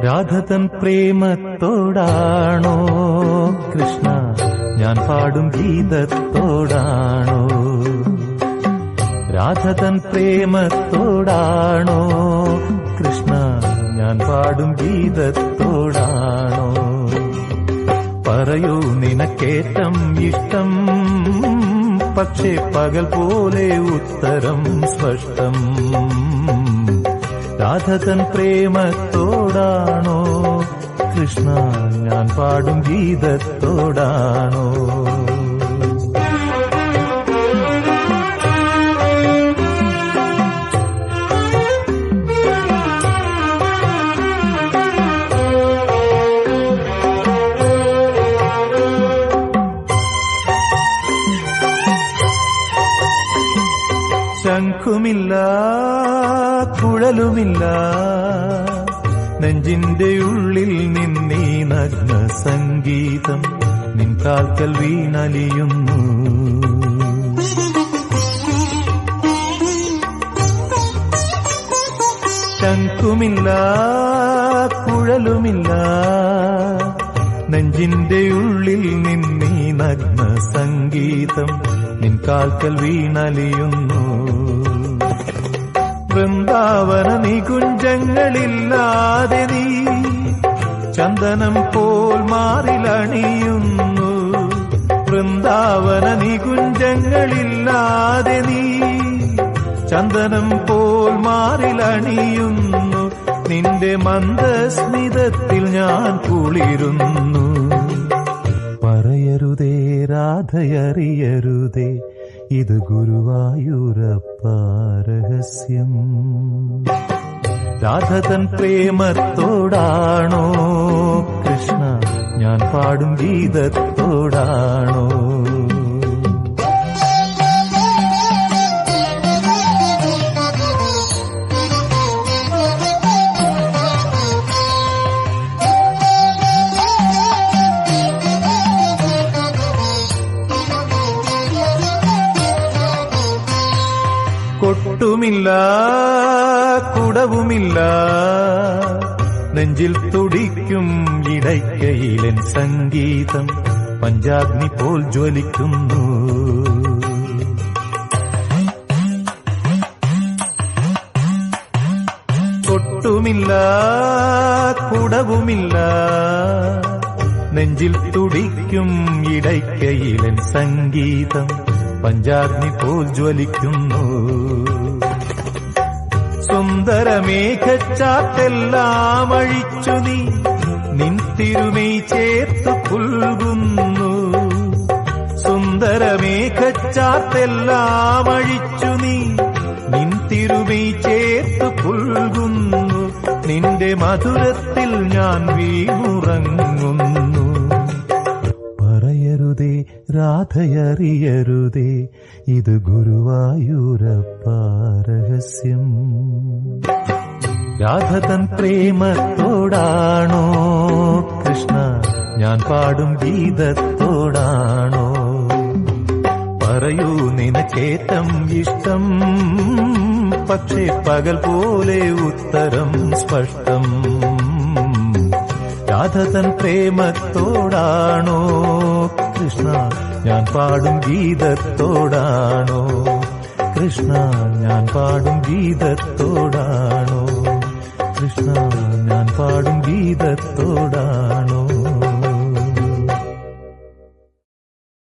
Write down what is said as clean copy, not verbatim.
രാധതൻ പ്രേമത്തോടാണോ കൃഷ്ണ ഞാൻ പാടും ഗീതത്തോടാണോ? രാധതൻ പ്രേമത്തോടാണോ കൃഷ്ണ ഞാൻ പാടും ഗീതത്തോടാണോ? പറയൂ നിനക്കേറ്റം ഇഷ്ടം, പക്ഷേ പകൽ പോലെ ഉത്തരം സ്പഷ്ടം. രാധതൻ പ്രേമത്തോടാണോ കൃഷ്ണ ഞാൻ പാടും ഗീതത്തോടാണോ? ശംഖുമില്ല കുഴലുമില്ല നെഞ്ചിന്റെ ഉള്ളിൽ നിന്നീ നഗ്ന സംഗീതം നിൻ കാൽക്കൽ വീണലിയുന്നു. ശംഖുമില്ല കുഴലുമില്ല നെഞ്ചിന്റെ ഉള്ളിൽ നിന്നീ നഗ്ന സംഗീതം നിൻ കാൽക്കൽ വീണലിയുന്നു. വൃന്ദാവന നികുഞ്ചങ്ങളില്ലാതെ നീ ചന്ദനം പോൽ മാറിലണിയുന്നു. വൃന്ദാവന നികുഞ്ചങ്ങളില്ലാതെ നീ ചന്ദനം പോൽ മാറിലണിയുന്നു. നിന്റെ മന്ദസ്മിതത്തിൽ ഞാൻ കുളിരുന്നു. പറയരുതേ രാധയറിയരുതേ ഇത് ഗുരുവായൂരപ്പ രഹസ്യം. രാധതൻ പ്രേമത്തോടാണോ കൃഷ്ണ ഞാൻ പാടും ഗീതത്തോടാണോ? കൊട്ടുമില്ല കുടവുമില്ല നെഞ്ചിൽ തുടിക്കും ഇടയ്ക്കയിലൻ സംഗീതം പഞ്ചാഗ്നി പോൽ ജ്വലിക്കുന്നു. കൊട്ടുമില്ല കുടവുമില്ല നെഞ്ചിൽ തുടിക്കും ഇടയ്ക്കയിലൻ സംഗീതം പഞ്ചാഗ്നി പോൽ ജ്വലിക്കുന്നു. സുന്ദരമേഘച്ചാത്തെല്ലാം അഴിച്ചു നീ നിൻ തിരുമൈ ചേർത്തു പുൽകുന്നു. സുന്ദരമേഘച്ചാത്തെല്ലാം അഴിച്ചു നീ നിൻ തിരുമൈ ചേർത്തു പുൽകുന്നു. നിന്റെ മധുരത്തിൽ ഞാൻ വീണുറങ്ങുന്നു. പറയരുതേ രാധയറിയരുതേ ഇത് ഗുരുവായൂരപ്പ രഹസ്യം. രാധതൻ പ്രേമത്തോടാണോ കൃഷ്ണ ഞാൻ പാടും ഗീതത്തോടാണോ? പറയൂ നിനക്കേറ്റം ഇഷ്ടം, പക്ഷേ പകൽ പോലെ ഉത്തരം സ്പഷ്ടം. രാധതൻ പ്രേമത്തോടാണോ കൃഷ്ണ ഞാൻ പാടും ഗീതത്തോടാണോ? കൃഷ്ണ ഞാൻ പാടും ഗീതത്തോടാണോ? കൃഷ്ണ ഞാൻ പാടും ഗീതത്തോടാണോ?